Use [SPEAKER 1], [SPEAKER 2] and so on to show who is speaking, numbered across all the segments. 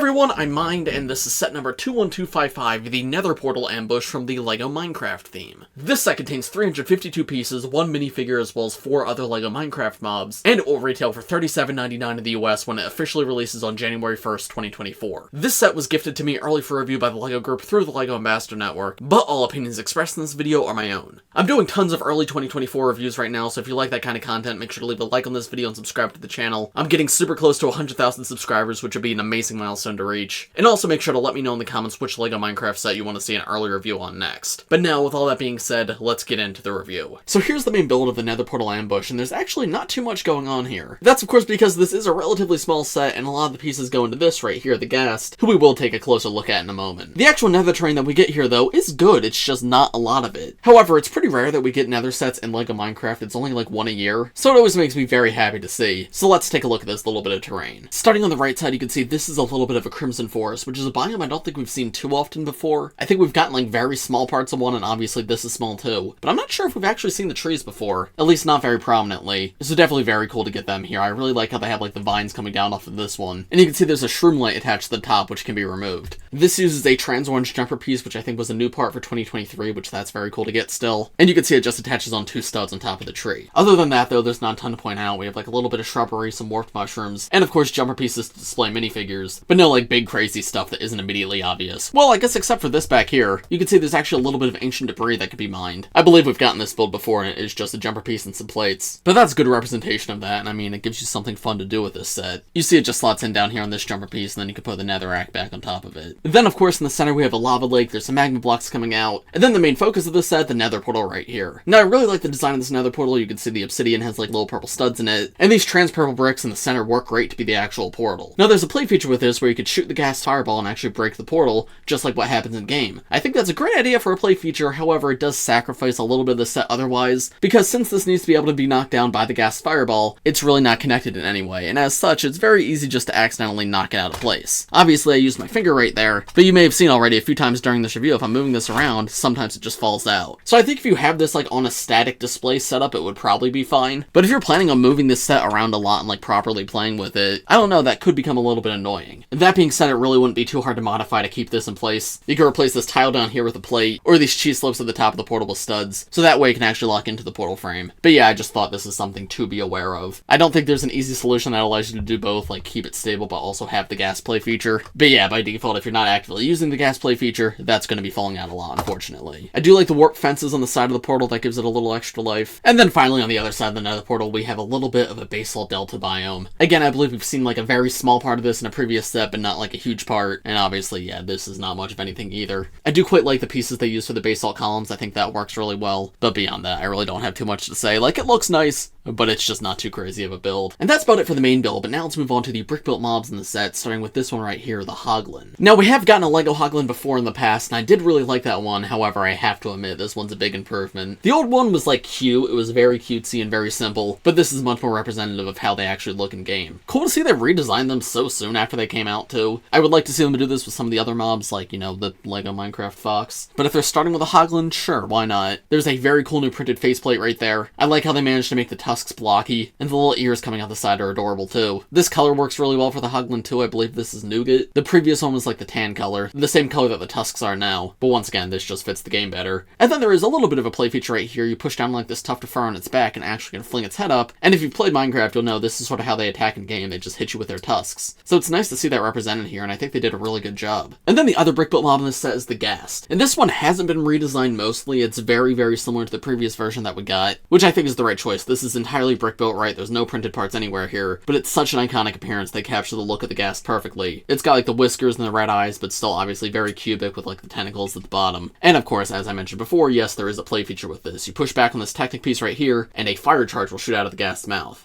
[SPEAKER 1] everyone, I'm Mind, and this is set number 21255, the Nether Portal Ambush from the LEGO Minecraft theme. This set contains 352 pieces, 1 minifigure as well as 4 other LEGO Minecraft mobs, and it will retail for $37.99 in the US when it officially releases on January 1st, 2024. This set was gifted to me early for review by the LEGO group through the LEGO Ambassador Network, but all opinions expressed in this video are my own. I'm doing tons of early 2024 reviews right now, so if you like that kind of content, make sure to leave a like on this video and subscribe to the channel. I'm getting super close to 100,000 subscribers, which would be an amazing milestone to reach. And also make sure to let me know in the comments which LEGO Minecraft set you want to see an early review on next. But now, with all that being said, let's get into the review. So here's the main build of the Nether Portal Ambush, and there's actually not too much going on here. That's of course because this is a relatively small set, and a lot of the pieces go into this right here, the Ghast, who we will take a closer look at in a moment. The actual Nether terrain that we get here, though, is good, it's just not a lot of it. However, it's pretty rare that we get Nether sets in LEGO Minecraft, it's only like one a year, so it always makes me very happy to see. So let's take a look at this little bit of terrain. Starting on the right side, you can see this is a little bit of a Crimson Forest, which is a biome I don't think we've seen too often before. I think we've gotten like very small parts of one, and obviously this is small too, but I'm not sure if we've actually seen the trees before, at least not very prominently. So definitely very cool to get them here. I really like how they have like the vines coming down off of this one, and you can see there's a shroom light attached to the top which can be removed. This uses a trans orange jumper piece, which I think was a new part for 2023, which that's very cool to get still, and you can see it just attaches on 2 studs on top of the tree. Other than that though, there's not a ton to point out. We have like a little bit of shrubbery, some warped mushrooms, and of course jumper pieces to display minifigures, but no like big crazy stuff that isn't immediately obvious. Well, I guess except for this back here, you can see there's actually a little bit of ancient debris that could be mined. I believe we've gotten this build before and it is just a jumper piece and some plates, but that's good representation of that, and I mean it gives you something fun to do with this set. You see it just slots in down here on this jumper piece, and then you can put the netherrack back on top of it. And then of course in the center we have a lava lake, there's some magma blocks coming out, and then the main focus of this set, the nether portal right here. Now I really like the design of this nether portal. You can see the obsidian has like little purple studs in it, and these trans purple bricks in the center work great to be the actual portal. Now there's a play feature with this where you could shoot the gas fireball and actually break the portal, just like what happens in game. I think that's a great idea for a play feature, however it does sacrifice a little bit of the set otherwise, because since this needs to be able to be knocked down by the gas fireball, it's really not connected in any way, and as such it's very easy just to accidentally knock it out of place. Obviously I used my finger right there, but you may have seen already a few times during this review if I'm moving this around, sometimes it just falls out. So I think if you have this like on a static display setup, it would probably be fine, but if you're planning on moving this set around a lot and like properly playing with it, I don't know, that could become a little bit annoying. That being said, it really wouldn't be too hard to modify to keep this in place. You can replace this tile down here with a plate, or these cheese slopes at the top of the portal with studs, so that way you can actually lock into the portal frame. But yeah, I just thought this is something to be aware of. I don't think there's an easy solution that allows you to do both, like keep it stable but also have the gas play feature. But yeah, by default, if you're not actively using the gas play feature, that's going to be falling out a lot, unfortunately. I do like the warp fences on the side of the portal, that gives it a little extra life. And then finally on the other side of the nether portal, we have a little bit of a Basalt Delta biome. Again, I believe we've seen like a very small part of this in a previous set, but not like a huge part. And obviously, yeah, this is not much of anything either. I do quite like the pieces they use for the basalt columns. I think that works really well. But beyond that, I really don't have too much to say. Like, it looks nice, but it's just not too crazy of a build. And that's about it for the main build, but now let's move on to the brick-built mobs in the set, starting with this one right here, the Hoglin. Now, we have gotten a LEGO Hoglin before in the past, and I did really like that one. However, I have to admit, this one's a big improvement. The old one was like cute, it was very cutesy and very simple, but this is much more representative of how they actually look in game. Cool to see they redesigned them so soon after they came out too. I would like to see them do this with some of the other mobs, like, you know, the LEGO Minecraft Fox. But if they're starting with a Hoglin, sure, why not? There's a very cool new printed faceplate right there. I like how they managed to make the tusks blocky, and the little ears coming out the side are adorable too. This color works really well for the Hoglin too. I believe this is nougat. The previous one was like the tan color, the same color that the tusks are now, but once again, this just fits the game better. And then there is a little bit of a play feature right here. You push down like this tuft of fur on its back and actually can fling its head up, and if you've played Minecraft, you'll know this is sort of how they attack in game. They just hit you with their tusks. So it's nice to see that represented here, and I think they did a really good job. And then the other brick-built mob in this set is the Ghast. And this one hasn't been redesigned mostly. It's very, very similar to the previous version that we got, which I think is the right choice. This is entirely brick-built, right? There's no printed parts anywhere here, but it's such an iconic appearance. They capture the look of the Ghast perfectly. It's got like the whiskers and the red eyes, but still obviously very cubic with like the tentacles at the bottom. And of course, as I mentioned before, yes, there is a play feature with this. You push back on this Technic piece right here, and a fire charge will shoot out of the Ghast's mouth.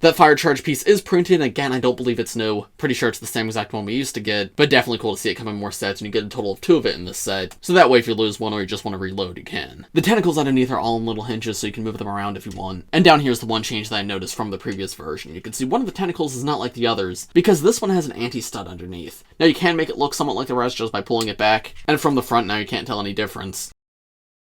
[SPEAKER 1] That fire charge piece is printed. Again, I don't believe it's new. Pretty sure it's the same exact one we used to get, but definitely cool to see it come in more sets, and you get a total of 2 of it in this set. So that way, if you lose one or you just want to reload, you can. The tentacles underneath are all in little hinges, so you can move them around if you want. And down here's the one change that I noticed from the previous version. You can see one of the tentacles is not like the others, because this one has an anti-stud underneath. Now you can make it look somewhat like the rest just by pulling it back, and from the front now you can't tell any difference.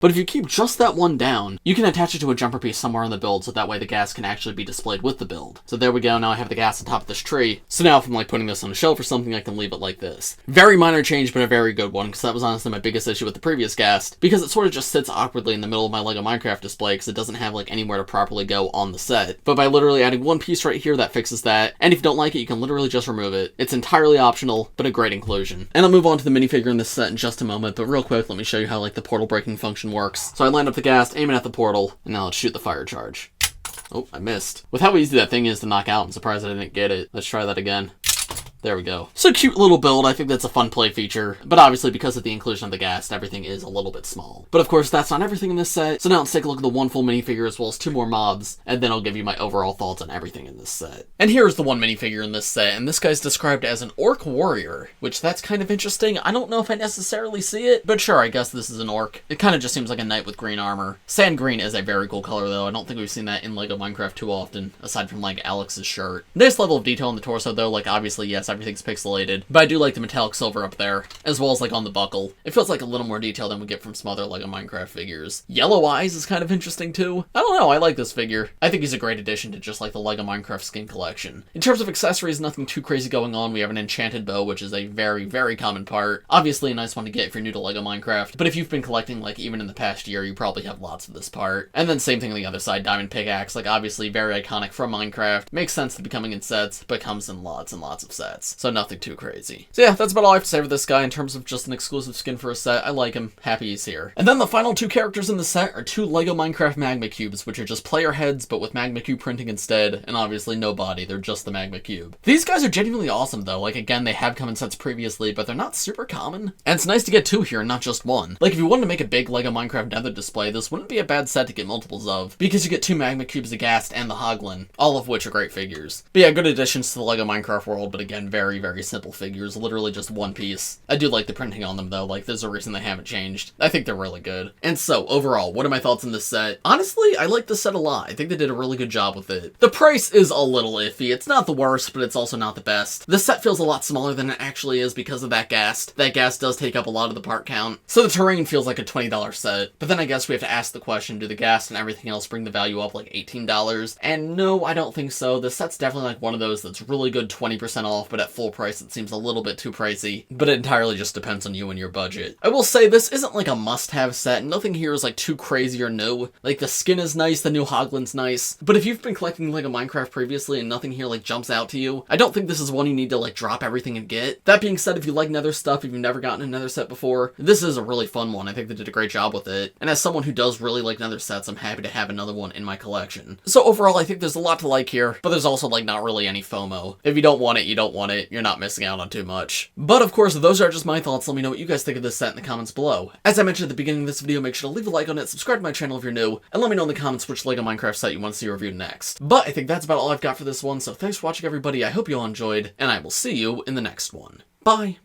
[SPEAKER 1] But if you keep just that one down, you can attach it to a jumper piece somewhere in the build, so that way the ghast can actually be displayed with the build. So there we go, now I have the ghast on top of this tree. So now if I'm like putting this on a shelf or something, I can leave it like this. Very minor change, but a very good one, because that was honestly my biggest issue with the previous ghast, because it sort of just sits awkwardly in the middle of my LEGO Minecraft display, because it doesn't have like anywhere to properly go on the set. But by literally adding one piece right here, that fixes that, and if you don't like it, you can literally just remove it. It's entirely optional, but a great inclusion. And I'll move on to the minifigure in this set in just a moment, but real quick, let me show you how like the portal breaking function works. So I line up the ghast, aim it at the portal, and now let's shoot the fire charge. Oh, I missed. With how easy that thing is to knock out, I'm surprised I didn't get it. Let's try that again. There we go. So cute little build, I think that's a fun play feature, but obviously because of the inclusion of the ghast, everything is a little bit small. But of course, that's not everything in this set, so now let's take a look at the one full minifigure as well as two more mobs, and then I'll give you my overall thoughts on everything in this set. And here's the one minifigure in this set, and this guy's described as an Orc Warrior, which that's kind of interesting. I don't know if I necessarily see it, but sure, I guess this is an Orc. It kind of just seems like a knight with green armor. Sand green is a very cool color though. I don't think we've seen that in LEGO Minecraft too often, aside from like Alex's shirt. Nice level of detail in the torso though, like obviously yes, everything's pixelated. But I do like the metallic silver up there, as well as like on the buckle. It feels like a little more detail than we get from some other LEGO Minecraft figures. Yellow eyes is kind of interesting too. I don't know, I like this figure. I think he's a great addition to just like the LEGO Minecraft skin collection. In terms of accessories, nothing too crazy going on. We have an enchanted bow, which is a very, very common part. Obviously a nice one to get if you're new to LEGO Minecraft, but if you've been collecting like even in the past year, you probably have lots of this part. And then same thing on the other side, diamond pickaxe, like obviously very iconic from Minecraft. Makes sense to be coming in sets, but comes in lots and lots of sets. So nothing too crazy. So yeah, that's about all I have to say for this guy in terms of just an exclusive skin for a set. I like him, happy he's here. And then the final two characters in the set are two LEGO Minecraft Magma Cubes, which are just player heads, but with Magma Cube printing instead, and obviously no body, they're just the Magma Cube. These guys are genuinely awesome though, like again, they have come in sets previously, but they're not super common. And it's nice to get two here and not just one. Like if you wanted to make a big LEGO Minecraft Nether display, this wouldn't be a bad set to get multiples of, because you get two Magma Cubes, the Ghast, and the Hoglin, all of which are great figures. But yeah, good additions to the LEGO Minecraft world, but again, very, very simple figures, literally just one piece. I do like the printing on them though, like there's a reason they haven't changed. I think they're really good. And so, overall, what are my thoughts on this set? Honestly, I like this set a lot. I think they did a really good job with it. The price is a little iffy. It's not the worst, but it's also not the best. The set feels a lot smaller than it actually is because of that ghast. That ghast does take up a lot of the part count. So the terrain feels like a $20 set. But then I guess we have to ask the question, do the ghast and everything else bring the value up like $18? And no, I don't think so. The set's definitely like one of those that's really good 20% off, but at full price it seems a little bit too pricey. But it entirely just depends on you and your budget. I will say this isn't like a must-have set. Nothing here is like too crazy or new. Like the skin is nice, the new Hoglin's nice. But if you've been collecting LEGO Minecraft previously and nothing here like jumps out to you, I don't think this is one you need to like drop everything and get. That being said, if you like Nether stuff, if you've never gotten a Nether set before, this is a really fun one. I think they did a great job with it. And as someone who does really like Nether sets, I'm happy to have another one in my collection. So overall, I think there's a lot to like here, but there's also like not really any FOMO. If you don't want it, you don't want it. You're not missing out on too much. But of course, those are just my thoughts. Let me know what you guys think of this set in the comments below. As I mentioned at the beginning of this video, make sure to leave a like on it, subscribe to my channel if you're new, and let me know in the comments which LEGO Minecraft set you want to see reviewed next. But I think that's about all I've got for this one, so thanks for watching everybody, I hope you all enjoyed, and I will see you in the next one. Bye!